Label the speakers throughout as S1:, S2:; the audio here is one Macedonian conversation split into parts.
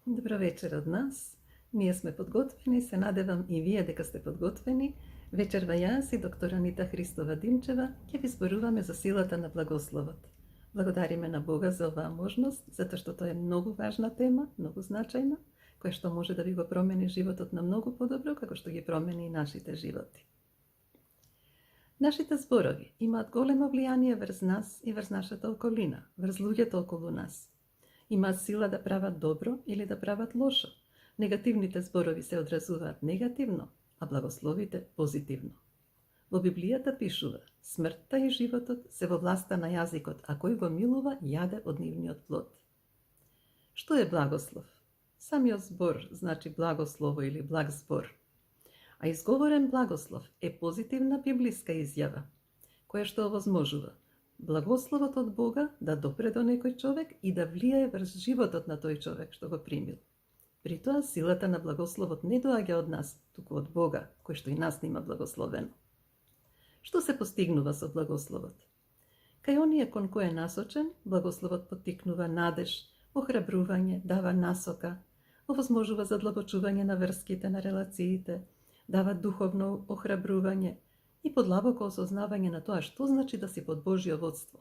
S1: Добро вечер од нас. Ние сме подготвени, се надевам и вие дека сте подготвени. Вечерва јас и доктор Анита Христова Димчева ќе ви зборуваме за силата на благословот. Благодариме на Бога за оваа можност, затоа што тоа е многу важна тема, многу значајна, која што може да ви го промени животот на многу подобро, како што ги промени и нашите животи. Нашите зборови имаат големо влијание врз нас и врз нашата околина, врз луѓето околу нас. Имаат сила да прават добро или да прават лошо. Негативните зборови се одразуваат негативно, а благословите позитивно. Во Библијата пишува: смртта и животот се во власта на јазикот, а кој го милува, јаде од нивниот плод. Што е благослов? Самиот збор значи благослово или благ збор. А изговорен благослов е позитивна библиска изјава, која што овозможува благословот од Бога да допре до некој човек и да влијае врз животот на тој човек што го примил. При тоа силата на благословот не доаѓа од нас, туку од Бога, кој што и нас нима благословено. Што се постигнува со благословот? Кај оние кон кој е насочен, благословот поттикнува надеж, охрабрување, дава насока, овозможува задлабочување на врските, на релациите, дава духовно охрабрување и подлабоко осознавање на тоа што значи да си под Божјо водство.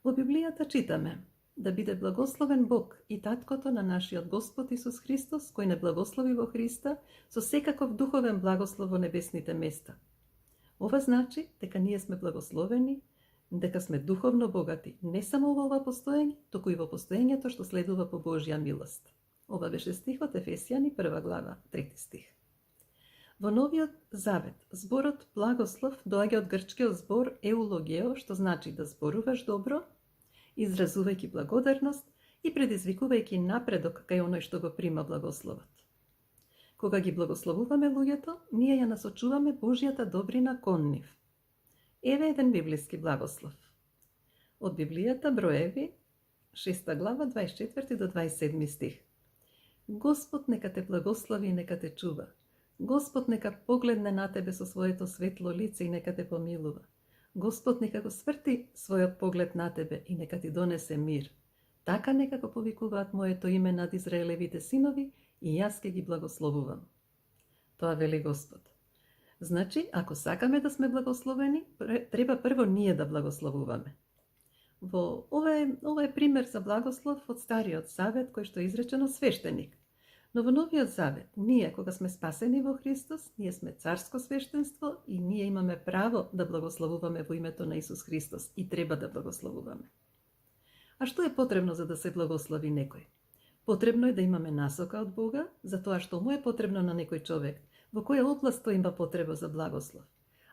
S1: Во Библијата читаме: да биде благословен Бог и таткото на нашиот Господ Исус Христос, кој не благослови во Христа со секаков духовен благослов во небесните места. Ова значи дека ние сме благословени, дека сме духовно богати, не само во ова постоење, туку и во постоењето што следува по Божја милост. Ова беше стихот Ефесијани 1 глава, 3 стих. Во Новиот Завет, зборот благослов доаѓа од грчкиот збор еулогео, што значи да зборуваш добро, изразувајќи благодарност и предизвикувајќи напредок кај оној што го прима благословот. Кога ги благословуваме луѓето, ние ја насочуваме Божјата добрина кон нив. Еве еден библиски благослов. Од Библијата Броеви, 6 глава, 24 до 27 стих. Господ нека те благослови и нека те чува. Господ нека погледне на тебе со своето светло лице и нека те помилува. Господ нека го сврти својот поглед на тебе и нека ти донесе мир. Така нека го повикуваат моето име над Израелевите синови и јас ќе ги благословувам. Тоа вели Господ. Значи, ако сакаме да сме благословени, треба прво ние да благословуваме. Ова е пример за благослов од Стариот Завет, кој што е изречено свештеник. Но во Новиот Завет, ние, кога сме спасени во Христос, ние сме царско свештенство и ние имаме право да благословуваме во името на Исус Христос и треба да благословуваме. А што е потребно за да се благослови некој? Потребно е да имаме насока од Бога за тоа што му е потребно на некој човек, во која област тој има потреба за благослов.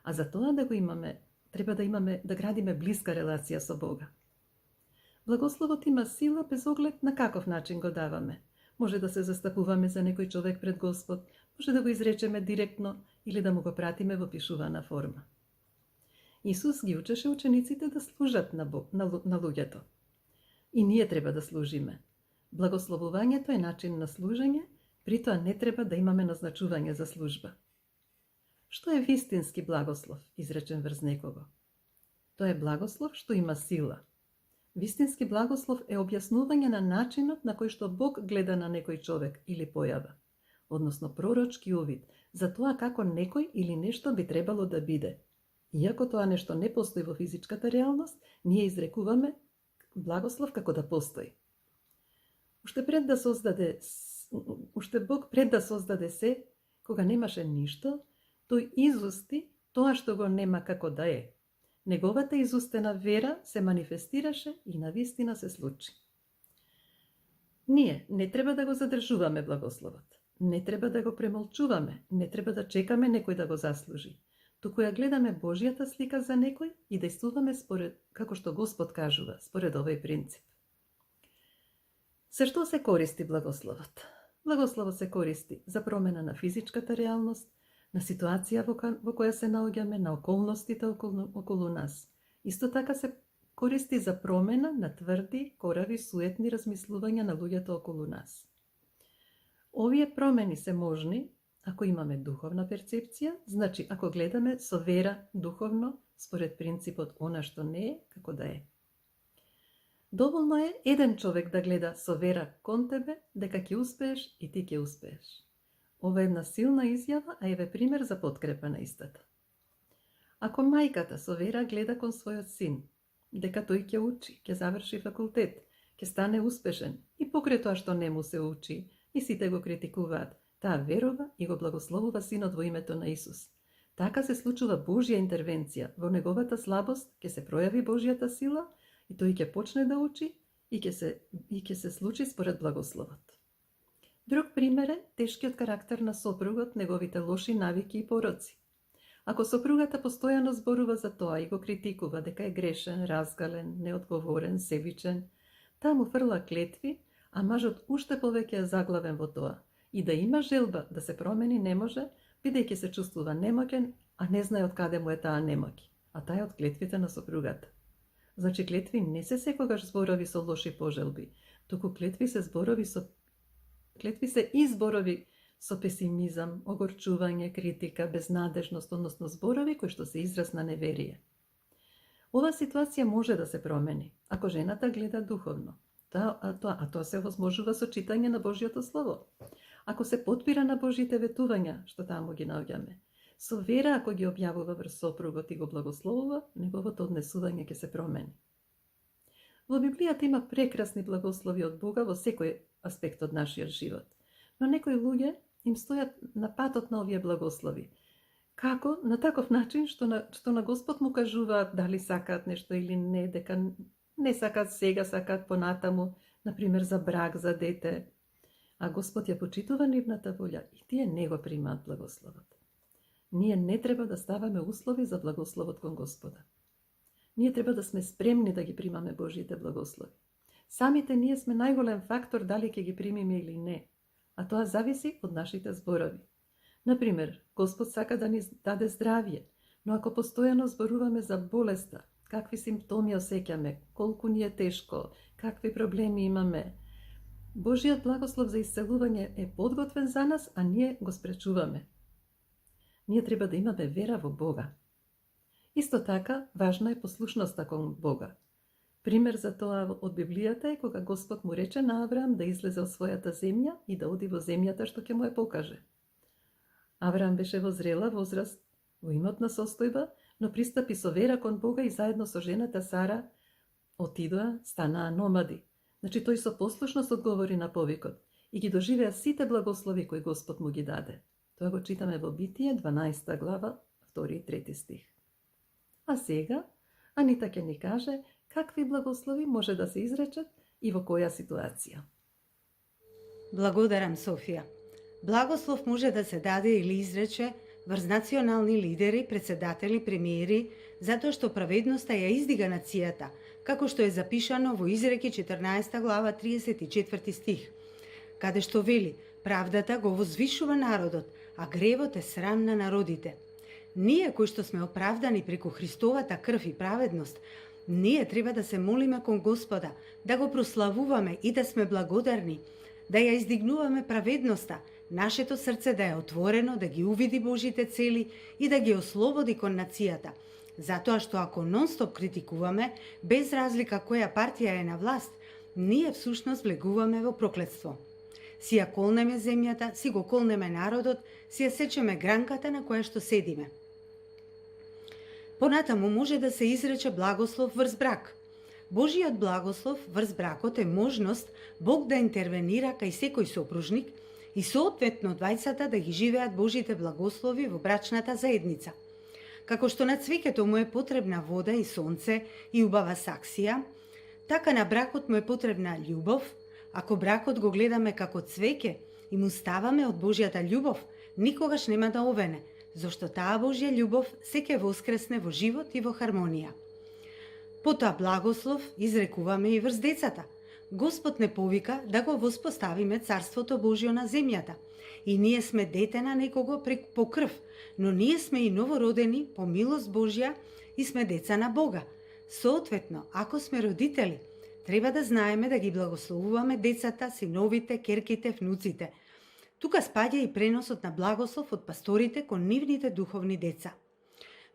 S1: А за тоа да го имаме, треба да градиме блиска релација со Бога. Благословот има сила без оглед на каков начин го даваме. Може да се застапуваме за некој човек пред Господ, може да го изречеме директно или да му го пратиме во пишувана форма. Исус ги учеше учениците да служат на луѓето. И ние треба да служиме. Благословувањето е начин на служење, при тоа не треба да имаме назначување за служба. Што е вистински благослов, изречен врз некого? Тоа е благослов што има сила. Вистински благослов е објаснување на начинот на кој што Бог гледа на некој човек или појава, односно пророчки увид, за тоа како некој или нешто би требало да биде. Иако тоа нешто не постои во физичката реалност, ние изрекуваме благослов како да постои. Уште Бог пред да создаде се, кога немаше ништо, тој изусти тоа што го нема како да е. Неговата изустена вера се манифестираше и навистина се случи. Ние не треба да го задржуваме благословот. Не треба да го премолчуваме, не треба да чекаме некој да го заслужи. Туку ја гледаме Божјата слика за некој и действуваме според како што Господ кажува, според овој принцип. За што се користи благословот? Благословот се користи за промена на физичката реалност, на ситуација во која се наоѓаме, на околностите околу нас. Исто така се користи за промена на тврди, корави, суетни размислувања на луѓето околу нас. Овие промени се можни ако имаме духовна перцепција, значи ако гледаме со вера духовно, според принципот она што не е, како да е. Доволно е еден човек да гледа со вера кон тебе дека ќе успееш и ти ќе успееш. Ова е една силна изјава, а еве пример за подкрепа на истата. Ако мајката со вера гледа кон својот син, дека тој ќе учи, ќе заврши факултет, ќе стане успешен и покрај тоа што не му се учи и сите го критикуваат, таа верува и го благословува синот во името на Исус. Така се случува Божја интервенција, во неговата слабост ќе се пројави Божјата сила и тој ќе почне да учи и ќе се случи според благословот. Друг пример е тешкиот карактер на сопругот, неговите лоши навики и пороци. Ако сопругата постојано зборува за тоа и го критикува дека е грешен, разгален, неодговорен, себичен, таа му фрла клетви, а мажот уште повеќе е заглавен во тоа и да има желба да се промени не може, бидејќи се чувствува немоќен, а не знае од каде му е таа немоќ, а таа е од клетвите на сопругата. Значи клетви не се секогаш зборови со лоши пожелби, туку клетви се и зборови со песимизам, огорчување, критика, безнадежност, односно зборови кои што се израз на неверие. Ова ситуација може да се промени, ако жената гледа духовно, а тоа се возможува со читање на Божјото Слово. Ако се потпира на Божите ветувања, што таму ги наоѓаме, со вера ако ги објавува врз сопругот и го благословува, неговото однесување ќе се промени. Во Библијата има прекрасни благослови од Бога во секој аспект од нашиот живот, но некои луѓе им стојат на патот на овие благослови. Како? На таков начин што на Господ му кажуваат дали сакаат нешто или не, дека не сакаат сега, сакаат понатаму, например за брак, за дете. А Господ ја почитува нивната волја и тие не го примаат благословот. Ние не треба да ставаме услови за благословот кон Господа. Ние треба да сме спремни да ги примаме Божите благослови. Самите ние сме најголем фактор дали ќе ги примиме или не, а тоа зависи од нашите зборови. Например, Господ сака да ни даде здравје, но ако постојано зборуваме за болеста, какви симптоми осеќаме, колку ни е тешко, какви проблеми имаме, Божиот благослов за исцелување е подготвен за нас, а ние го спречуваме. Ние треба да имаме вера во Бога. Исто така, важна е послушноста кон Бога. Пример за тоа од Библијата е кога Господ му рече на Авраам да излезе од својата земја и да оди во земјата што ќе му ја покаже. Авраам беше во зрела возраст, во имотна состојба, но пристапи со вера кон Бога и заедно со жената Сара отидоа, станаа номади. Значи тој со послушност одговори на повикот и ги доживеа сите благослови кои Господ му ги даде. Тоа го читаме во Битие 12 глава, 2 и 3 стих. А сега Анита ќе ни каже какви благослови може да се изречат и во која ситуација.
S2: Благодарам, Софија. Благослов може да се даде или изрече врз национални лидери, председатели, премиери, затоа што праведноста ја издига нацијата, како што е запишано во Изреки 14 глава 34 стих, каде што вели: правдата го возвишува народот, а гревот е срам на народите. Ние кои што сме оправдани преку Христовата крв и праведност, ние треба да се молиме кон Господа, да го прославуваме и да сме благодарни, да ја издигнуваме праведноста, нашето срце да е отворено, да ги увиди Божите цели и да ги ослободи кон нацијата. Затоа што ако нон-стоп критикуваме, без разлика која партија е на власт, ние всушност влегуваме во проклетство. Си ја колнеме земјата, си го колнеме народот, си ја сечеме гранката на која што седиме. Понатаму може да се изрече благослов врз брак. Божиот благослов врз бракот е можност Бог да интервенира кај секој сопружник и соодветно двајцата да ги живеат Божите благослови во брачната заедница. Како што на цвеќето му е потребна вода и сонце и убава саксија, така на бракот му е потребна љубов. Ако бракот го гледаме како цвеќе и му ставаме од Божјата љубов, никогаш нема да овене, зашто таа Божја љубов се ќе воскресне во живот и во хармонија. Потоа благослов изрекуваме и врз децата. Господ не повика да го воспоставиме Царството Божјо на земјата. И ние сме дете на некого по крв, но ние сме и новородени по милост Божја и сме деца на Бога. Соодветно, ако сме родители, треба да знаеме да ги благословуваме децата, синовите, керките, внуците. Тука спаѓа и преносот на благослов од пасторите кон нивните духовни деца.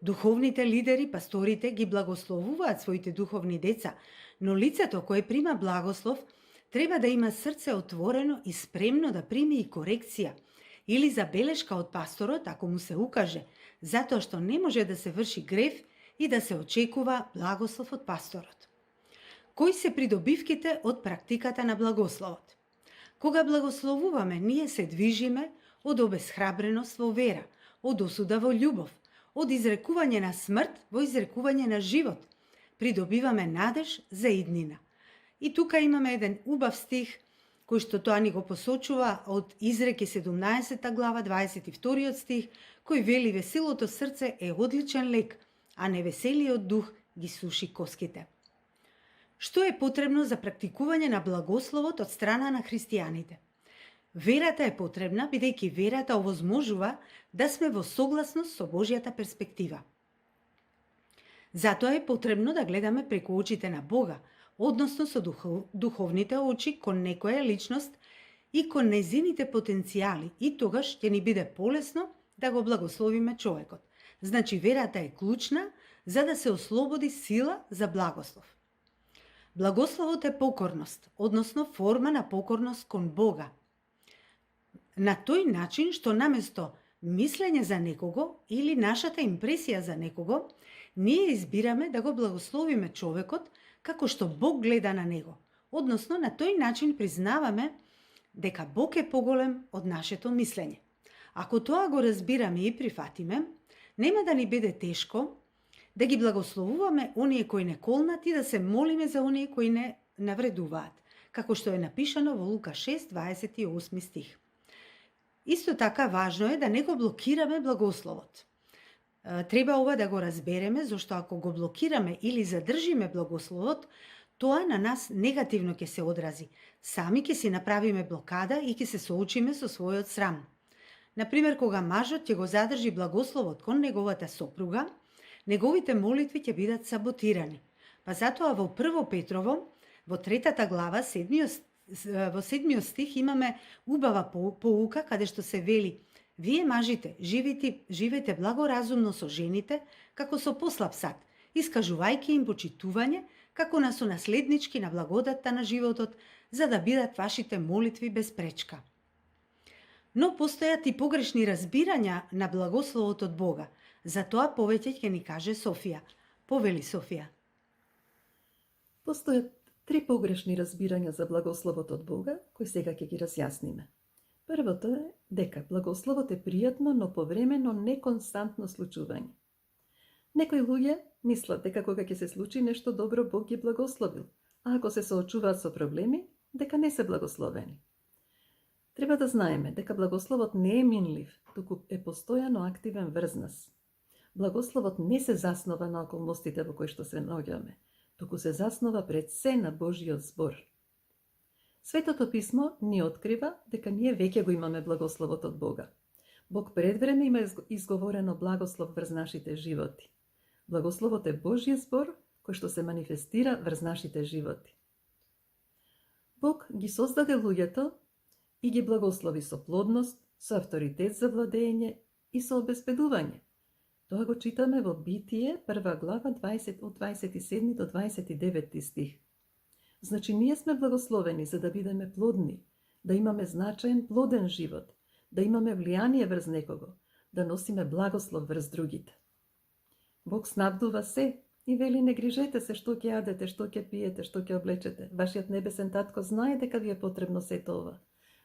S2: Духовните лидери, пасторите ги благословуваат своите духовни деца, но лицето кое прима благослов треба да има срце отворено и спремно да прими и корекција или забелешка од пасторот ако му се укаже, затоа што не може да се врши грев и да се очекува благослов од пасторот. Кои се придобивките од практиката на благословот? Кога благословуваме, ние се движиме од обесхрабреност во вера, од осуда во љубов, од изрекување на смрт во изрекување на живот. Придобиваме надеж за иднина. И тука имаме еден убав стих, кој што тоа ни го посочува од Изреки 17 глава, 22 стих, кој вели: веселото срце е одличен лек, а невеселиот дух ги суши коските. Што е потребно за практикување на благословот од страна на христијаните? Верата е потребна, бидејќи верата овозможува да сме во согласност со Божјата перспектива. Затоа е потребно да гледаме преку очите на Бога, односно со духовните очи кон некоја личност и кон незините потенцијали, и тогаш ќе ни биде полесно да го благословиме човекот. Значи, верата е клучна за да се ослободи сила за благослов. Благословот е покорност, односно форма на покорност кон Бога. На тој начин што наместо мислење за некого или нашата импресија за некого, ние избираме да го благословиме човекот како што Бог гледа на него. Односно, на тој начин признаваме дека Бог е поголем од нашето мислење. Ако тоа го разбираме и прифатиме, нема да ни биде тешко да ги благословуваме оние кои не колнат и да се молиме за оние кои не навредуваат, како што е напишано во Лука 6, 28 стих. Исто така важно е да не го блокираме благословот. Треба ова да го разбереме, зашто ако го блокираме или задржиме благословот, тоа на нас негативно ќе се одрази. Сами ќе си направиме блокада и ќе се соочиме со својот срам. Например, кога мажот ќе го задржи благословот кон неговата сопруга, неговите молитви ќе бидат саботирани. Па затоа во 1 Петрово, во 3 глава, во 7 стих имаме убава поука, каде што се вели: вие мажите, живете благоразумно со жените, како со послаб сад, искажувајќи им почитување, како на сонаследнички на благодатта на животот, за да бидат вашите молитви без пречка. Но постојат и погрешни разбирања на благословот од Бога. За тоа повеќе ќе ни каже Софија. Повели Софија.
S1: Постојат 3 погрешни разбирања за благословот од Бога, кои сега ќе ги разјасниме. Првото е дека благословот е пријатно, но повремено неконстантно случување. Некои луѓе мислат дека кога ќе се случи нешто добро, Бог ги благословил, а ако се соочуваат со проблеми, дека не се благословени. Треба да знаеме дека благословот не е минлив, туку е постојано активен врз нас. Благословот не се заснова на околностите во кои што се наоѓаме, туку се заснова пред се на Божјиот збор. Светото писмо ни открива дека ние веќе го имаме благословот од Бога. Бог пред време има изговорено благослов врз нашите животи. Благословот е Божји збор кој што се манифестира врз нашите животи. Бог ги создаде луѓето и ги благослови со плодност, со авторитет за владење и со обезбедување. Тоа го читаме во Битие, 1 глава, од 27 до 29 стих. Значи, ние сме благословени за да бидеме плодни, да имаме значаен плоден живот, да имаме влијание врз некого, да носиме благослов врз другите. Бог снабдува се и вели: не грижете се што ќе јадете, што ќе пиете, што ќе облечете. Вашиот небесен татко знае дека ви е потребно сето ова.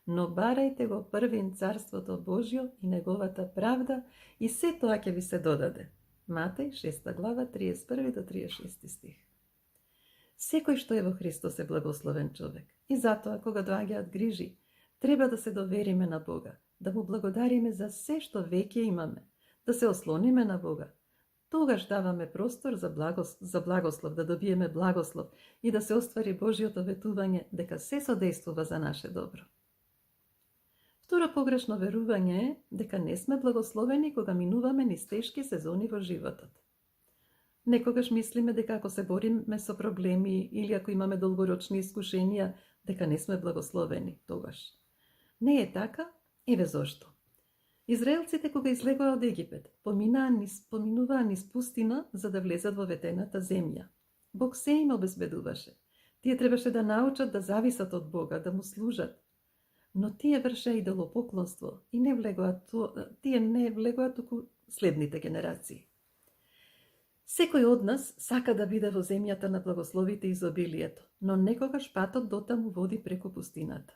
S1: Но барајте го првин царството Божјо и неговата правда и се тоа ќе ви се додаде. Матеј 6 глава 31 до 36 стих. Секој што е во Христос е благословен човек. И затоа, кога доаѓаат грижи, треба да се довериме на Бога, да му благодариме за се што веќе имаме, да се ослониме на Бога. Тогаш даваме простор за благослов, да добиеме благослов и да се оствари Божјото ветување дека се содействува за наше добро. Второ погрешно верување е дека не сме благословени кога минуваме низ тешки сезони во животот. Некогаш мислиме дека ако се бориме со проблеми или ако имаме долгорочни искушенија, дека не сме благословени тогаш. Не е така, еве зошто. Израелците кога излегоа од Египет, поминуваа низ пустина за да влезат во ветената земја. Бог се им обезбедуваше. Тие требаше да научат да зависат од Бога, да му служат. Но тие вршеа идолопоклонство и тие не влегоа туку следните генерации. Секој од нас сака да биде во земјата на благословите и изобилието, но некогаш патот дотаму води преку пустината.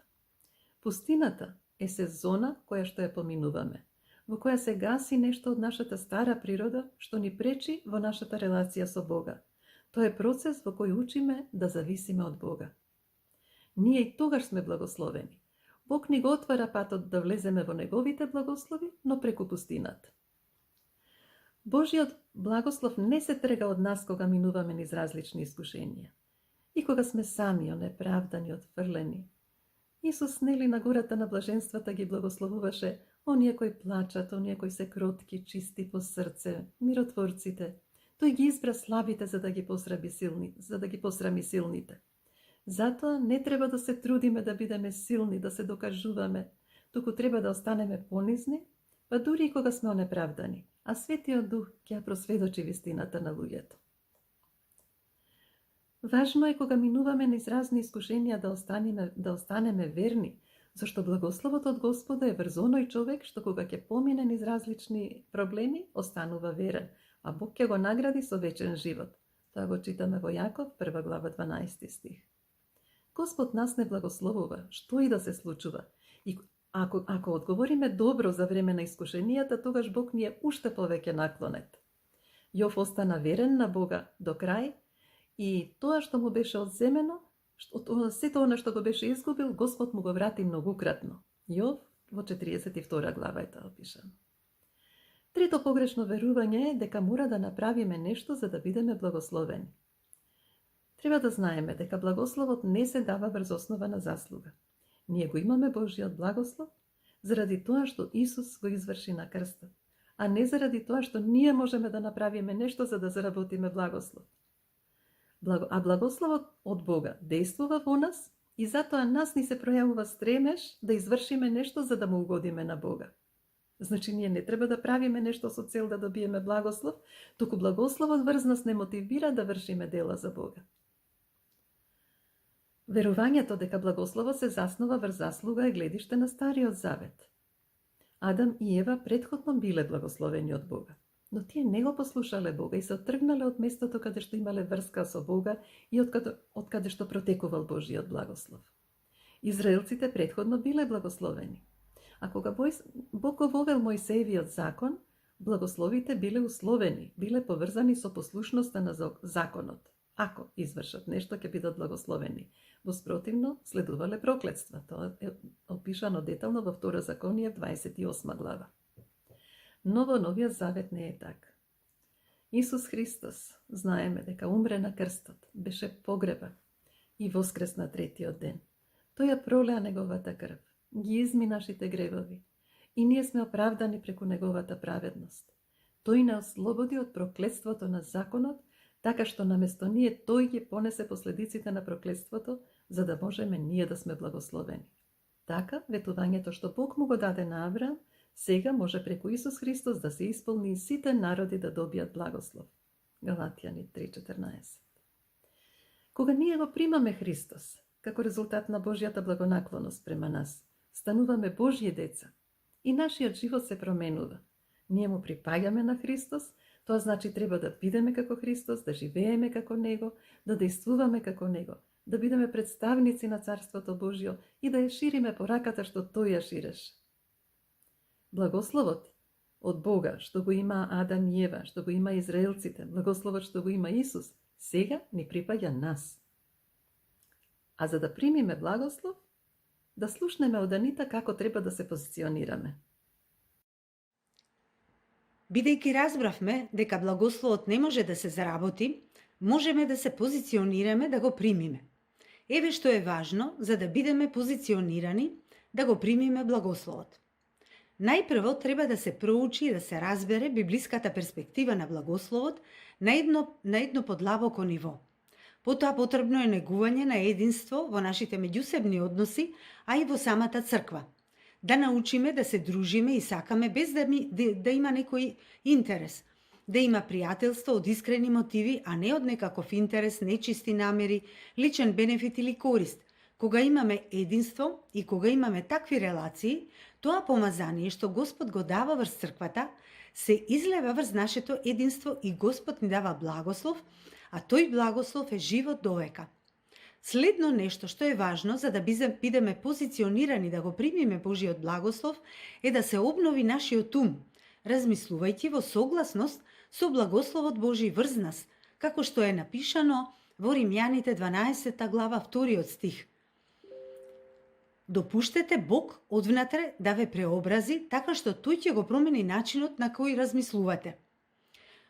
S1: Пустината е сезона која што ја поминуваме, во која се гаси нешто од нашата стара природа што ни пречи во нашата релација со Бога. Тоа е процес во кој учиме да зависиме од Бога. Ние и тогаш сме благословени. Бог ни го отвара патот да влеземе во неговите благослови, но преку пустината. Божиот благослов не се трега од нас кога минуваме низ различни искушенија. И кога сме сами, онеправдани, отфрлени. Исус нели на гората на блаженствата ги благословуваше оние кои плачат, оние кои се кротки, чисти по срце, миротворците. Тој ги избра слабите за да ги посрами силните. Затоа не треба да се трудиме да бидеме силни, да се докажуваме, туку треба да останеме понизни, па дури и кога сме онеправдани, а Светиот Дух ќе ја просведочи вистината на луѓето. Важно е кога минуваме низ разни искушенија да останеме верни, зашто благословот од Господа е врз оној човек што кога ќе помине низ различни проблеми, останува верен, а Бог ќе го награди со вечен живот. Тоа го читаме во Јаков, 1 глава, 12 стих. Господ нас не благословува, што и да се случува. И ако одговориме добро за време на искушенијата, тогаш Бог ни е уште повеќе наклонет. Јов остана верен на Бога до крај и тоа што му беше одземено, сето она што го беше изгубил, Господ му го врати многукратно. Јов во 42 глава е тоа опишано. Трето погрешно верување е дека мора да направиме нешто за да бидеме благословени. Треба да знаеме дека благословот не се дава врз основа на заслуга. Ние го имаме Божиот благослов заради тоа што Исус го изврши на крстот, а не заради тоа што ние можеме да направиме нешто за да заработиме благослов. А благословот од Бога действува во нас и затоа нас ни се пројавува стремеж да извршиме нешто за да му угодиме на Бога. Значи, ние не треба да правиме нешто со цел да добиеме благослов, туку благословот врз нас не мотивира да вршиме дела за Бога. Верувањето дека благословот се заснова врз заслуга е гледиште на Стариот Завет. Адам и Ева претходно биле благословени од Бога, но тие не го послушале Бога и се оттргнале од местото каде што имале врска со Бога и од каде што протекувал Божиот благослов. Израелците претходно биле благословени. А кога Бог го вовел Мојсеевиот закон, благословите биле условени, биле поврзани со послушноста на законот. Ако извршат нешто, ќе бидат благословени. Воспротивно, следувале проклетства. Тоа е опишано детално во Втора Законија, 28 глава. Но во Новиот Завет не е така. Исус Христос, знаеме дека умре на крстот, беше погребан и воскрес на третиот ден. Тој ја пролеа неговата крв, ги изми нашите гревови и ние сме оправдани преку неговата праведност. Тој не ослободи од проклетството на законот, така што наместо ние тој ги понесе последиците на проклетството, за да можеме ние да сме благословени. Така, ветувањето што Бог му го даде на Авраам, сега може преку Исус Христос да се исполни и сите народи да добијат благослов. Галатјани 3:14. Кога ние го примаме Христос, како резултат на Божјата благонаклоност према нас, стануваме Божји деца и нашиот живот се променува. Ние му припаѓаме на Христос, тоа значи треба да бидеме како Христос, да живееме како Него, да действуваме како Него, да бидеме представници на Царството Божјо и да ја шириме пораката што Тој ја ширеше. Благословот од Бога, што го има Адам и Ева, што го има израелците, благословот што го има Исус, сега ни припаѓа нас. А за да примиме благослов, да слушнеме од Анита како треба да се позиционираме.
S2: Бидејќи разбравме дека благословот не може да се заработи, можеме да се позиционираме да го примиме. Еве што е важно за да бидеме позиционирани да го примиме благословот. Најпрво треба да се проучи и да се разбере библиската перспектива на благословот на едно подлабоко ниво. Потоа потребно е негување на единство во нашите меѓусебни односи, а и во самата црква. да научиме да се дружиме и сакаме без да има некој интерес, да има пријателство од искрени мотиви, а не од некаков интерес, нечисти намери, личен бенефит или корист. Кога имаме единство и кога имаме такви релации, тоа помазание што Господ го дава врз црквата, се излева врз нашето единство и Господ ни дава благослов, а тој благослов е живот довека. Следно нешто што е важно за да бидеме позиционирани да го примиме Божиот благослов е да се обнови нашиот ум, размислувајќи во согласност со благословот Божи врз нас, како што е напишано во Римјаните 12 глава 2 стих. Допуштете Бог одвнатре да ве преобрази, така што тој ќе го промени начинот на кој размислувате.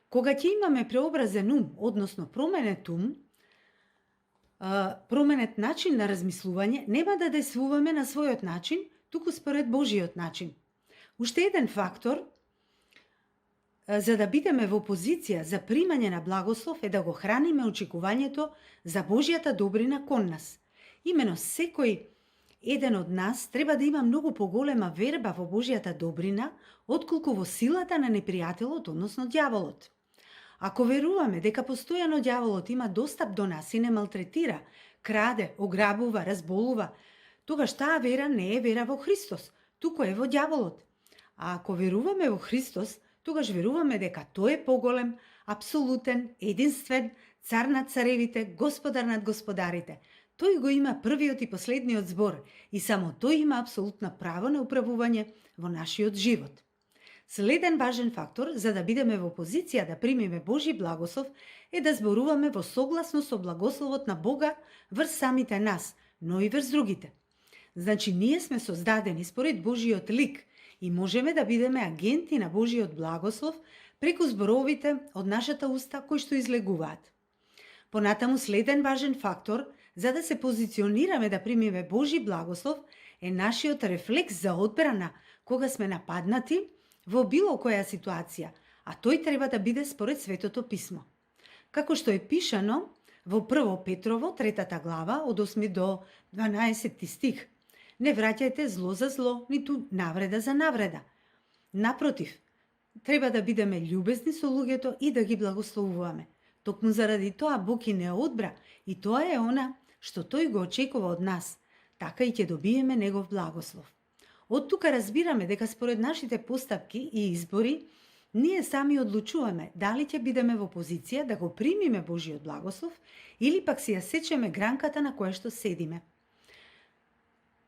S2: Кога ќе имаме преобразен ум, односно променет ум, променет начин на размислување, нема да действуваме на својот начин, туку според Божиот начин. Уште еден фактор за да бидеме во позиција за примање на благослов е да го храниме очекувањето за Божјата добрина кон нас. Имено секој еден од нас треба да има многу поголема верба во Божјата добрина, отколку во силата на непријателот, односно ѓаволот. Ако веруваме дека постојано ѓаволот има достап до нас и не малтретира, краде, ограбува, разболува, тогаш таа вера не е вера во Христос, туку е во ѓаволот. А ако веруваме во Христос, тогаш веруваме дека тој е поголем, апсолутен, единствен, цар над царевите, господар над господарите. Тој го има првиот и последниот збор и само тој има апсолутно право на управување во нашиот живот. Следен важен фактор за да бидеме во позиција да примиме Божи благослов е да зборуваме во согласност со благословот на Бога врз самите нас, но и врз другите. Значи, ние сме создадени според Божиот лик и можеме да бидеме агенти на Божиот благослов преку зборовите од нашата уста кои што излегуваат. Понатаму следен важен фактор за да се позиционираме да примиме Божи благослов е нашиот рефлекс за одбрана кога сме нападнати во било која ситуација, а тој треба да биде според Светото писмо. Како што е пишано во 1 Петрово, 3 глава, од 8 до 12 стих. Не враќајте зло за зло, ниту навреда за навреда. Напротив, треба да бидеме љубезни со луѓето и да ги благословуваме. Токму заради тоа Бог и не одбра и тоа е она што тој го очекува од нас, така и ќе добиеме негов благослов. Од тука разбираме дека според нашите постапки и избори, ние сами одлучуваме дали ќе бидеме во позиција да го примиме Божиот благослов или пак си ја сечеме гранката на која што седиме.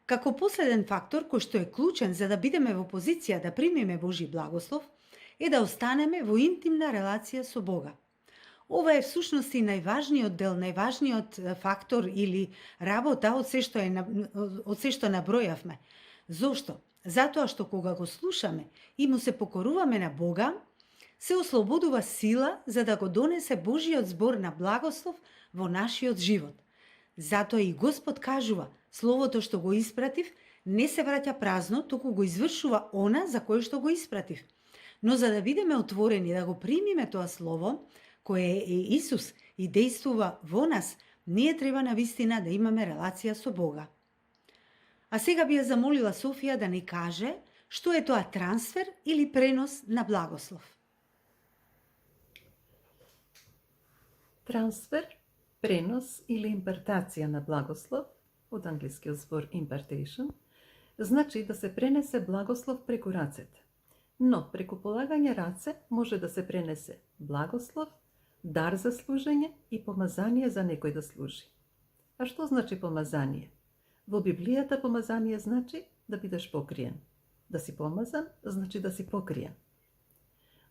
S2: Како последен фактор кој што е клучен за да бидеме во позиција да примиме Божи благослов е да останеме во интимна релација со Бога. Ова е всушност и најважниот дел, најважниот фактор или работа од се што набројавме. Зошто? Затоа што кога го слушаме и му се покоруваме на Бога, се ослободува сила за да го донесе Божиот збор на благослов во нашиот живот. Затоа и Господ кажува, словото што го испратив не се враќа празно, туку го извршува она за кое што го испратив. Но за да бидеме отворени да го примиме тоа слово, кое е Исус и действува во нас, ние треба навистина да имаме релација со Бога. А сега би ја замолила Софија да ни каже што е тоа трансфер или пренос на благослов.
S1: Трансфер, пренос или импартација на благослов, од англискиот збор impartation, значи да се пренесе благослов преку рацете. Но преку полагање раце може да се пренесе благослов, дар за служење и помазание за некој да служи. А што значи помазание? Во Библијата помазание значи да бидеш покриен. Да си помазан значи да си покриен.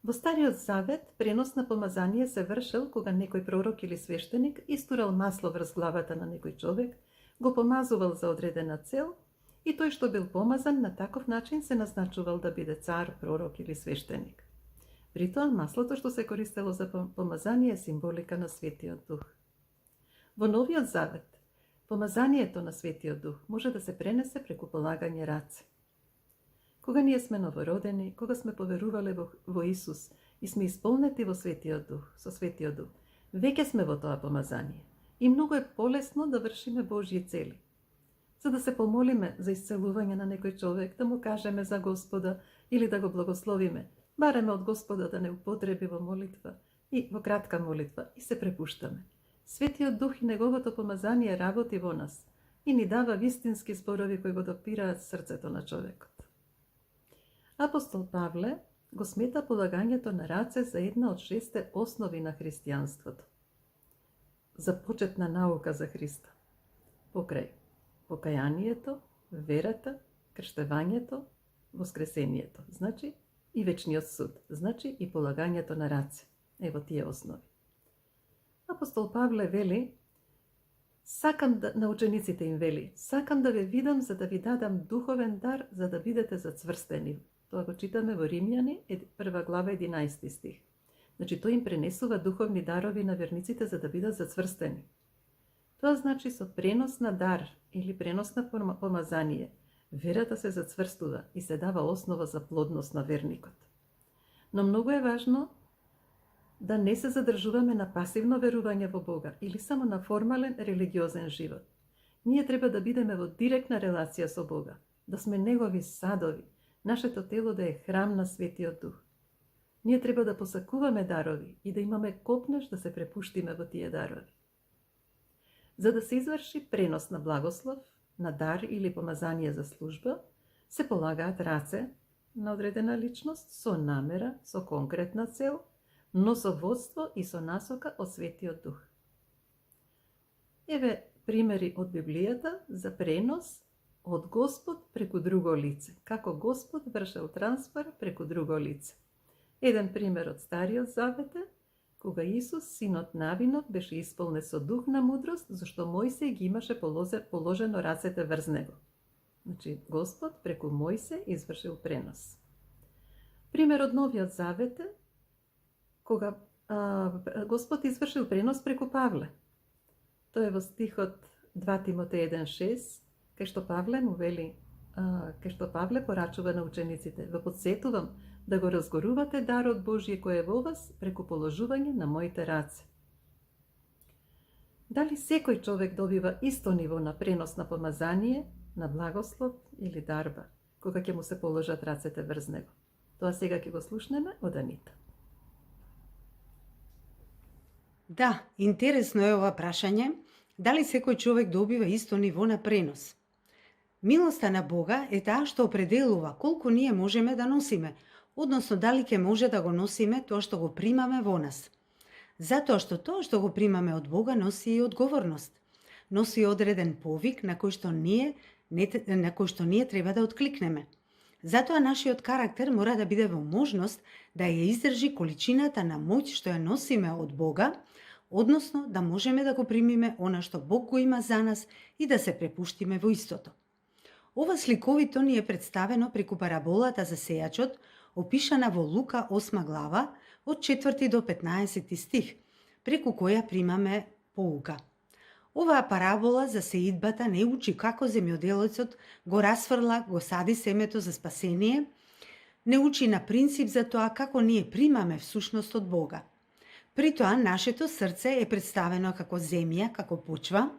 S1: Во Стариот Завет пренос на помазание се вршел кога некој пророк или свештеник истурал масло врз главата на некој човек, го помазувал за одредена цел и тој што бил помазан на таков начин се назначувал да биде цар, пророк или свештеник. При тоа маслото што се користело за помазание е символика на Светиот Дух. Во Новиот Завет помазанието на Светиот Дух може да се пренесе преку полагање раце. Кога ние сме новородени, кога сме поверувале во Исус и сме исполнети во Светиот Дух, со Светиот Дух, веќе сме во тоа помазание и многу е полесно да вршиме Божји цели. за да се помолиме за исцелување на некој човек, да му кажеме за Господа или да го благословиме. Бареме од Господа да не употреби во молитва и во кратка молитва и се препуштаме. Светиот Дух и неговото помазание работи во нас и ни дава вистински зборови кои го допираат срцето на човекот. Апостол Павле го смета полагањето на раце за една од 6 основи на христијанството. За почетна наука за Христа. Покрај покајанието, верата, крштевањето, воскресението, значи и вечниот суд, значи и полагањето на раце. Ево тие основи. Апостол Павле вели, на учениците им вели, сакам да ве видам за да ви дадам духовен дар за да бидете зацврстени. Тоа го читаме во Римјани, 1 глава 11 стих. Значи тој им пренесува духовни дарови на верниците за да бидат зацврстени. Тоа значи со пренос на дар или пренос на помазание, верата се зацврстува и се дава основа за плодност на верникот. Но многу е важно да не се задржуваме на пасивно верување во Бога или само на формален религиозен живот. Ние треба да бидеме во директна релација со Бога, да сме Негови садови, нашето тело да е храм на Светиот Дух. Ние треба да посакуваме дарови и да имаме копнеш да се препуштиме во тие дарови. За да се изврши пренос на благослов, на дар или помазание за служба, се полагаат раце на одредена личност со намера, со конкретна цел, но со водство и со насока од Светиот Дух. Еве примери од Библијата за пренос од Господ преку друго лице. Како Господ вршел трансфер преку друго лице. Еден пример од Стариот Завет е кога Исус, синот Навинов, беше исполнет со дух на мудрост, зашто Мојсей ги имаше положено рацете врз него. Значи, Господ преку Мојсе извршил пренос. Пример од Новиот Завет е кога Господ извршил пренос преку Павле. Тоа е во стихот 2 Тимотеј 1.6, кај што Павле му вели, кај што Павле порачува на учениците: ве потсетувам да го разгорувате дарот Божје кој е во вас преку положување на моите раце. Дали секој човек добива исто ниво на пренос на помазание, на благослов или дарба, кога ќе му се положат рацете врз него? Тоа сега ќе го слушнеме од Анита.
S2: Да, интересно е ова прашање, дали секој човек добива исто ниво на пренос. Милоста на Бога е таа што определува колку ние можеме да носиме, односно дали ќе може да го носиме тоа што го примаме во нас. Затоа што тоа што го примаме од Бога носи и одговорност. Носи одреден повик на кој што ние треба да откликнеме. Затоа нашиот карактер мора да биде во можност да ја издржи количината на моќ што ја носиме од Бога, односно да можеме да го примиме она што Бог го има за нас и да се препуштиме во истото. Ова сликовито ни е представено преку параболата за сејачот, опишана во Лука 8 глава, од 4 до 15 стих, преку која примаме поука. Оваа парабола за сеидбата не учи како земјоделецот го расфрла, го сади семето за спасение, не учи на принцип за тоа како ние примаме всушност од Бога. При тоа нашето срце е представено како земја, како почва,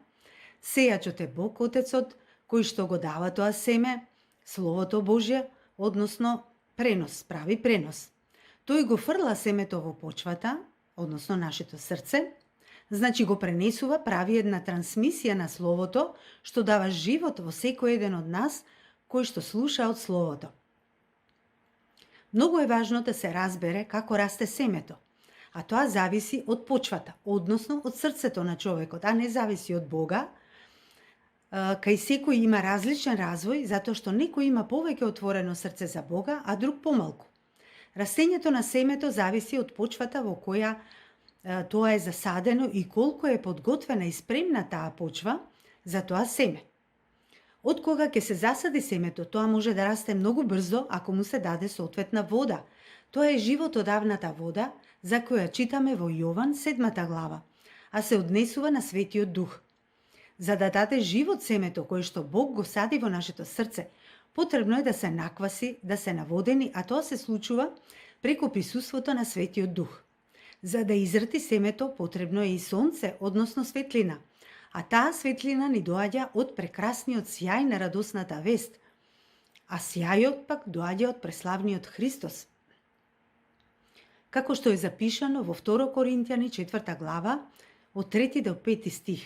S2: сејачот е Бог Отецот, кој што го дава тоа семе, Словото Божје, односно пренос, прави пренос. Тој го фрла семето во почвата, односно нашето срце, значи го пренесува, прави една трансмисија на Словото, што дава живот во секој еден од нас, кој што слуша од Словото. Многу е важно да се разбере како расте семето, а тоа зависи од почвата, односно од срцето на човекот, а не зависи од Бога. Кај секој има различен развој, затоа што некој има повеќе отворено срце за Бога, а друг помалку. Растењето на семето зависи од почвата во која тоа е засадено и колку е подготвена и спремна таа почва за тоа семе. Од кога ќе се засади семето, тоа може да расте многу брзо ако му се даде соодветна вода. Тоа е животодавната вода за која читаме во Јован 7 глава, а се однесува на Светиот Дух. За да даде живот семето кој што Бог го сади во нашето срце, потребно е да се накваси, да се наводени, а тоа се случува преку присуството на Светиот Дух. За да израти семето, потребно е и сонце, односно светлина, а таа светлина ни доаѓа од прекрасниот сјај на радосната вест, а сјајот пак доаѓа од преславниот Христос. Како што е запишано во 2 Коринтијани 4 глава, од 3 до 5 стих,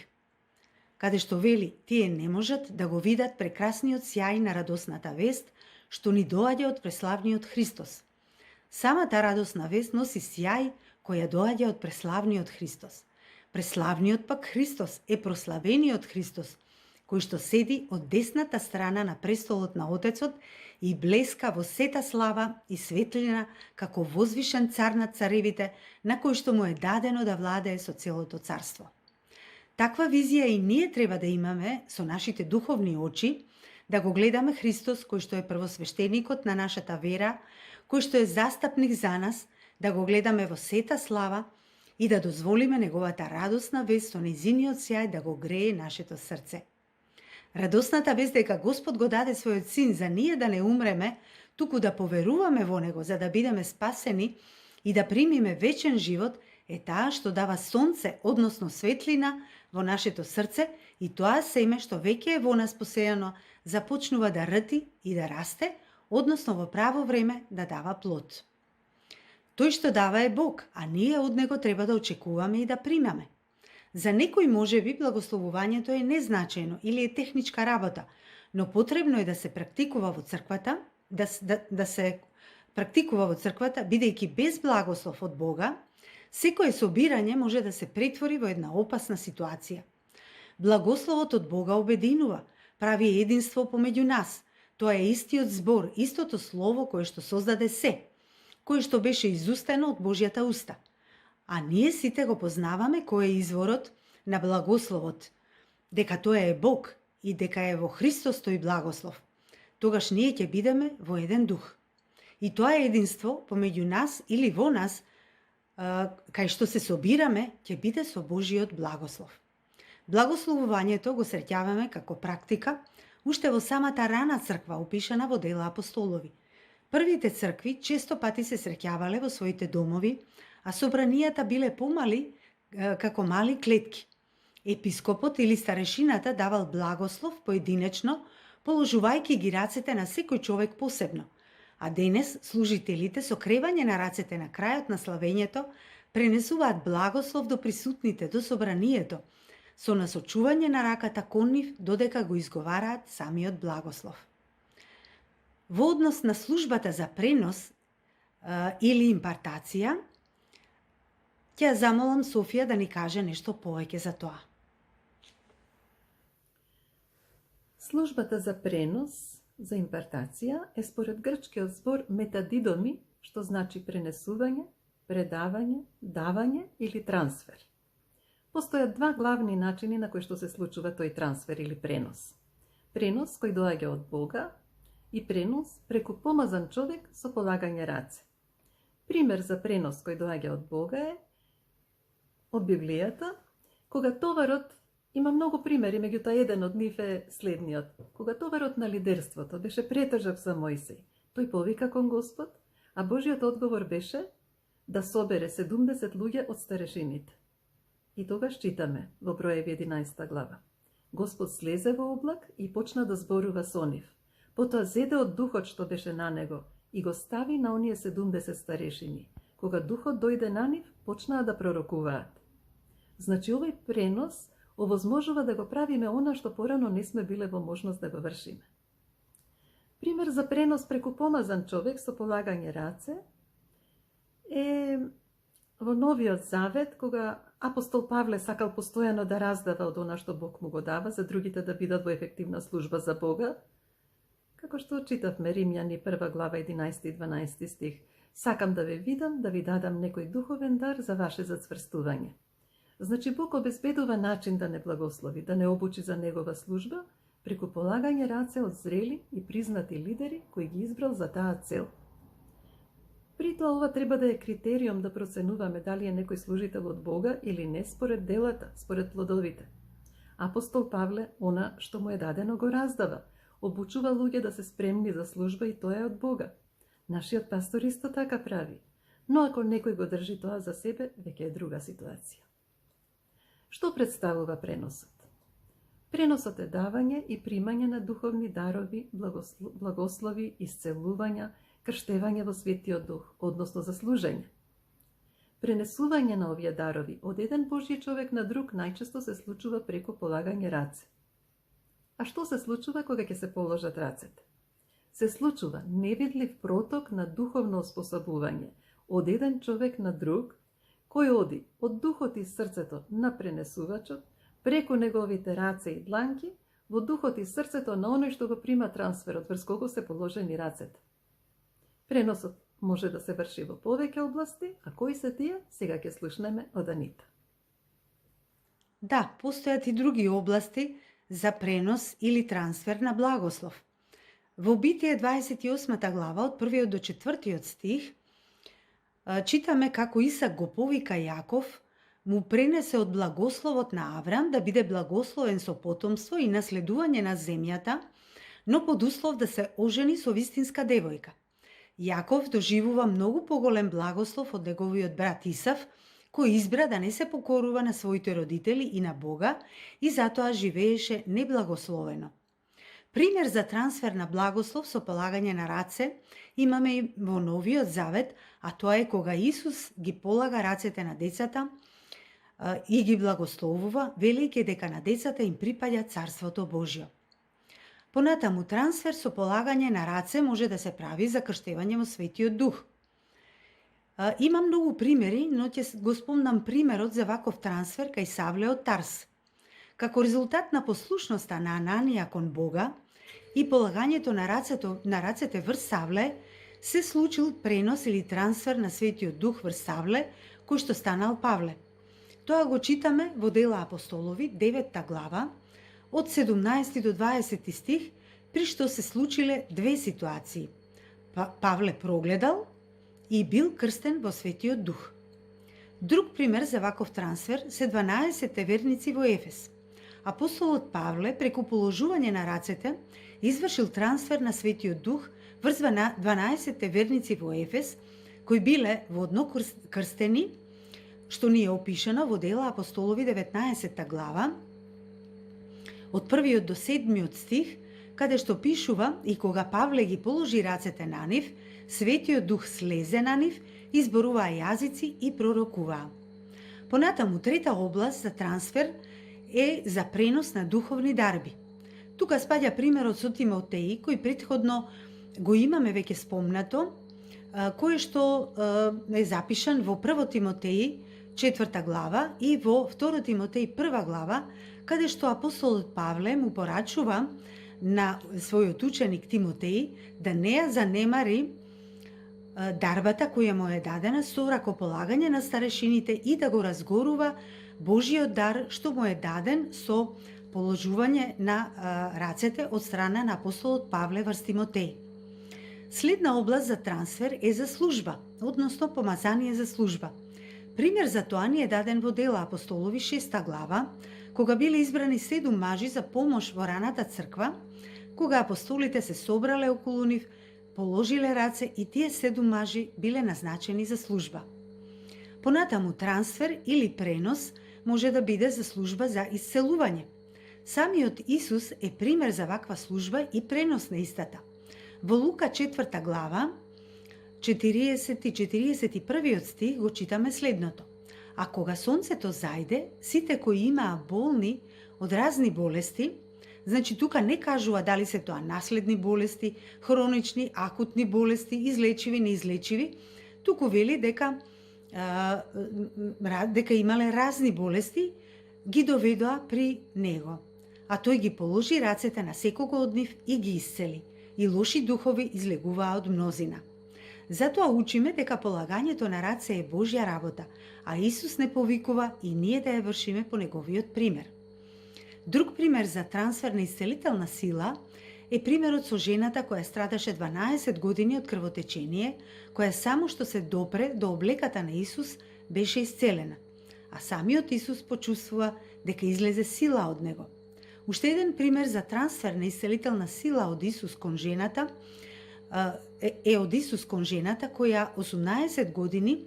S2: каде што вели, тие не можат да го видат прекрасниот сјај на радосната вест, што ни доаѓа од преславниот Христос. Самата радосна вест носи сјај која доаѓа од преславниот Христос. Преславниот пак Христос е прославениот Христос, кој што седи од десната страна на престолот на Отецот и блеска во сета слава и светлина како возвишен цар над царевите, на кој што му е дадено да владее со целото царство. Таква визија и ние треба да имаме со нашите духовни очи, да го гледаме Христос кој што е првосвештеникот на нашата вера, кој што е застапник за нас, да го гледаме во сета слава и да дозволиме неговата радосна вест со нејзиниот сјај да го грее нашето срце. Радосната вест дека Господ го даде својот син за ние да не умреме, туку да поверуваме во него за да бидеме спасени и да примиме вечен живот, е таа што дава сонце, односно светлина, во нашето срце и тоа семе што веќе е во нас посејано, започнува да рти и да расте, односно во право време да дава плод. Тој што дава е Бог, а ние од него треба да очекуваме и да примаме. За некој можеби благословувањето е незначајно или е техничка работа, но потребно е да се практикува во црквата, да се практикува во црквата, бидејќи без благослов од Бога, секое собирање може да се претвори во една опасна ситуација. Благословот од Бога обединува, прави единство помеѓу нас. Тоа е истиот збор, истото слово кое што создаде се, кое што беше изустено од Божјата уста. А ние сите го познаваме кој е изворот на благословот, дека тоа е Бог и дека е во Христос тој благослов. Тогаш ние ќе бидеме во еден дух. И тоа единство помеѓу нас или во нас, кај што се собираме, ќе биде со Божиот благослов. Благословувањето го среќаваме како практика уште во самата рана црква опишана во Дела апостолови. Првите цркви често пати се среќавале во своите домови, а собранијата биле помали како мали клетки. Епископот или старешината давал благослов поединечно, положувајќи ги рацете на секој човек посебно. А денес служителите со кревање на рацете на крајот на славењето пренесуваат благослов до присутните, до собранието, со насочување на раката кон нив додека го изговараат самиот благослов. Во однос на службата за пренос или импартација, ќе замолам Софија да ни каже нешто повеќе за тоа.
S1: Службата за пренос, за импартација, е според грчкиот збор метадидоми, што значи пренесување, предавање, давање или трансфер. Постојат два главни начини на кои што се случува тој трансфер или пренос. Пренос кој доаѓа од Бога и пренос преку помазан човек со полагање раце. Пример за пренос кој доаѓа од Бога е од Библијата, кога товарот има многу примери, меѓутоа еден од нив е следниот. Кога товарот на лидерството беше претежав за Мојсей, тој повика кон Господ, а Божиот одговор беше да собере 70 луѓе од старешините. И тогаш читаме во Броеви 11 глава. Господ слезе во облак и почна да зборува со нив. Потоа зеде од духот што беше на него и го стави на оние 70 старешини. Кога духот дојде на нив, почнаа да пророкуваат. Значи овој пренос овозможува да го правиме она што порано не сме биле во можност да го вршиме. Пример за пренос преку помазан човек со полагање раце е во Новиот Завет, кога апостол Павле сакал постојано да раздава од она што Бог му го дава, за другите да бидат во ефективна служба за Бога, како што читавме Римјани 1 глава 11 и 12 стих. Сакам да ве видам, да ви дадам некој духовен дар за ваше зацврстување. Значи Бог обезбедува начин да не благослови, да не обучи за негова служба, преку полагање раце од зрели и признати лидери кои ги избрал за таа цел. При тоа ова треба да е критериум да проценуваме дали е некој служител од Бога или не според делата, според плодовите. Апостол Павле, она што му е дадено го раздава, обучува луѓе да се спремни за служба и тоа е од Бога. Нашиот пастор исто така прави, но ако некој го држи тоа за себе, веќе е друга ситуација. Што представува преносот? Преносот е давање и примање на духовни дарови, благослови, исцелувања, крштевање во Светиот Дух, односно заслужење. Пренесување на овие дарови од еден Божји човек на друг најчесто се случува преку полагање раце. А што се случува кога ќе се положат рацете? Се случува невидлив проток на духовно оспособување од еден човек на друг, кој оди од духот и срцето на пренесувачот, преку неговите раце и дланки, во духот и срцето на оној што го прима трансферот врз кого се положени рацете. Преносот може да се врши во повеќе области, а кои се тие, сега ќе слушнеме од Анита.
S2: Да, постојат и други области за пренос или трансфер на благослов. Во Битие 28 глава, од 1 до 4 стих, читаме како Исак го повика Јаков, му пренесе од благословот на Аврам да биде благословен со потомство и наследување на земјата, но под услов да се ожени со вистинска девојка. Јаков доживува многу поголем благослов од неговиот брат Исав, кој избра да не се покорува на своите родители и на Бога и затоа живееше неблагословено. Пример за трансфер на благослов со полагање на раце имаме и во Новиот Завет, а тоа е кога Исус ги полага рацете на децата и ги благословува, велејќи дека на децата им припаѓа Царството Божјо. Понатаму трансфер со полагање на раце може да се прави за крштевање во Светиот Дух. Има многу примери, но ќе го спомнам примерот за ваков трансфер кај Савле од Тарс. Како резултат на послушноста на Ананија кон Бога и полагањето на рацете врз Савле, се случил пренос или трансфер на Светиот Дух врз Савле, кој што станал Павле. Тоа го читаме во Дела апостолови, 9 глава, од 17 до 20 стих, при што се случиле две ситуации. Павле прогледал и бил крстен во Светиот Дух. Друг пример за ваков трансфер се 12 верници во Ефес. Апостолот Павле, преку положување на рацете, извршил трансфер на Светиот Дух врз 12 верници во Ефес, кои биле водно крстени, што ни е опишано во Дела апостолови 19 глава, од 1 до 7 стих, каде што пишува: и кога Павле ги положи рацете на нив, Светиот Дух слезе на нив, изборуваа јазици и пророкуваа. Понатаму трета област за трансфер е за пренос на духовни дарби. Тука спаѓа примерот со Тимотеј, кој претходно го имаме веќе спомнато, кој што е запишан во 1 Тимотеј 4 глава и во 2 Тимотеј 1 глава, каде што апостолот Павле му порачува на својот ученик Тимотеј да не ја занемари дарбата која му е дадена со ракополагање на старешините и да го разгорува Божиот дар што му е даден со положување на рацете од страна на апостолот Павле врз Тимотеј. Следна област за трансфер е за служба, односно помазание за служба. Пример за тоа ни е даден во Дела апостолови 6 глава, кога биле избрани 7 мажи за помош во раната црква, кога апостолите се собрале околу нив, положиле раце и тие 7 мажи биле назначени за служба. Понатаму трансфер или пренос може да биде за служба за исцелување. Самиот Исус е пример за ваква служба и пренос на истата. Во Лука 4 глава, 40 и 41 стих го читаме следното: а кога сонцето зајде, сите кои имаа болни од разни болести, значи тука не кажува дали се тоа наследни болести, хронични, акутни болести, излечиви, неизлечиви, туку вели дека имале разни болести, ги доведоа при него. А тој ги положи рацете на секого од нив и ги исцели, и лоши духови излегуваа од мнозина. Затоа учиме дека полагањето на раце е Божја работа, а Исус не повикува и ние да ја вршиме по неговиот пример. Друг пример за трансфер на исцелителна сила е примерот со жената која страдаше 12 години од крвотечение, која само што се допре до облеката на Исус беше исцелена, а самиот Исус почувствува дека излезе сила од него. Уште еден пример за трансфер на исцелителна сила од Исус кон жената е од Исус кон жената која 18 години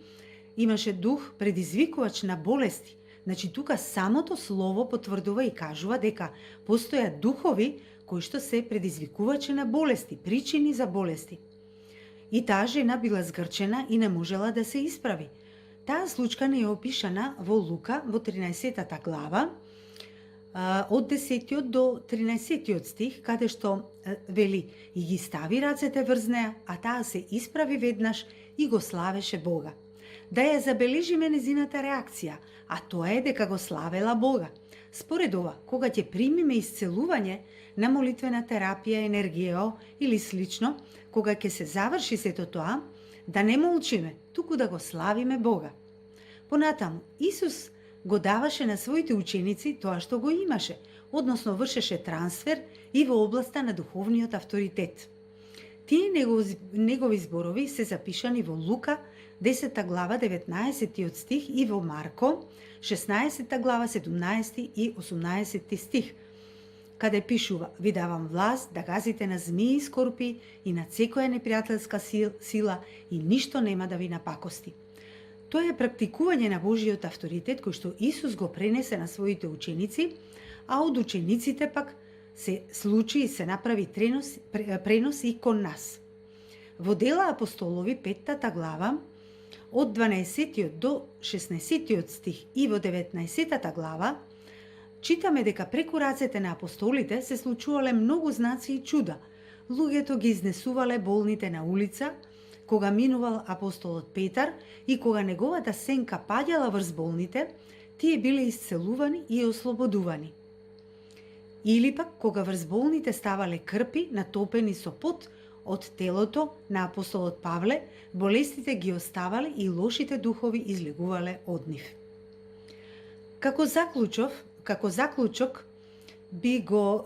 S2: имаше дух предизвикувач на болести, Значи, тука самото слово потврдува и кажува дека постојат духови кои што се предизвикувачи на болести, причини за болести. И таа жена била згрчена и не можела да се исправи. Таа случка не е опишана во Лука, во 13 глава, од 10 до 13 стих, каде што вели: и ги стави рацете врз неа, а таа се исправи веднаш и го славеше Бога. Да ја забележиме незината реакција, а тоа е дека го славела Бога. Според ова, кога ќе примиме исцелување на молитвена терапија, енергијо или слично, кога ќе се заврши сето тоа, да не молчиме, туку да го славиме Бога. Понатаму, Исус го даваше на своите ученици тоа што го имаше, односно вршеше трансфер и во областа на духовниот авторитет. Тие негови зборови се запишани во Лука 10 глава 19 стих и во Марко 16 глава 17 и 18 стих, каде пишува: ви давам власт да газите на змии и скорпи и на секоја непријателска сила и ништо нема да ви напакости. Тоа е практикување на Божиот авторитет кој што Исус го пренесе на своите ученици, а од учениците пак се случи и се направи пренос и кон нас. Во Дела апостолови 5 глава од 12 до 16 стих и во 19 глава читаме дека преку рацете на апостолите се случувале многу знаци и чуда. Луѓето ги изнесувале болните на улица, кога минувал апостолот Петар и кога неговата сенка паѓала врз болните, тие биле исцелувани и ослободувани. Или пак кога врз болните ставале крпи натопени со пот од телото на апостолот Павле, болестите ги оставале и лошите духови излегувале од нив. Како заклучок би го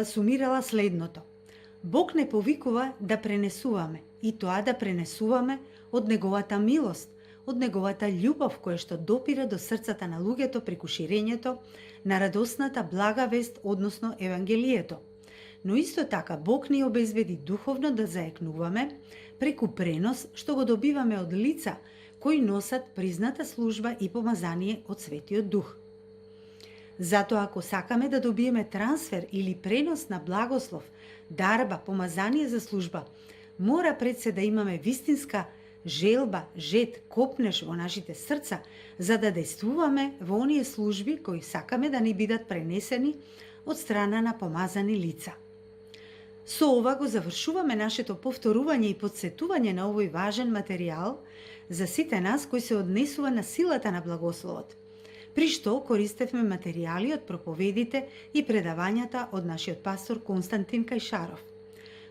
S2: сумирала следното: Бог не повикува да пренесуваме, и тоа да пренесуваме од неговата милост, од неговата љубов која што допира до срцата на луѓето преку ширењето на радосната блага вест, односно Евангелието. Но исто така Бог ни обезбеди духовно да заекнуваме преку пренос што го добиваме од лица кои носат призната служба и помазание од Светиот Дух. Затоа ако сакаме да добиеме трансфер или пренос на благослов, дарба, помазание за служба, мора пред се да имаме вистинска желба, жет, копнеш во нашите срца, за да действуваме во оние служби кои сакаме да ни бидат пренесени од страна на помазани лица. Со ова го завршуваме нашето повторување и подсетување на овој важен материјал за сите нас кои се однесува на силата на благословот, при што користевме материјали од проповедите и предавањата од нашиот пастор Константин Кајшаров.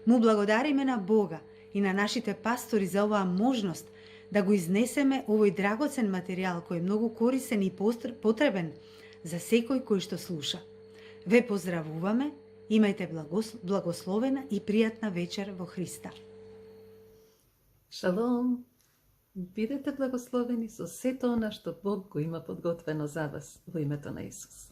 S2: Му благодариме на Бога и на нашите пастори за оваа можност да го изнесеме овој драгоцен материјал кој е многу корисен и потребен за секој кој што слуша. Ве поздравуваме, имајте благословена и пријатна вечер во Христа.
S1: Шалом! Бидете благословени со сето она што Бог го има подготвено за вас во името на Исус.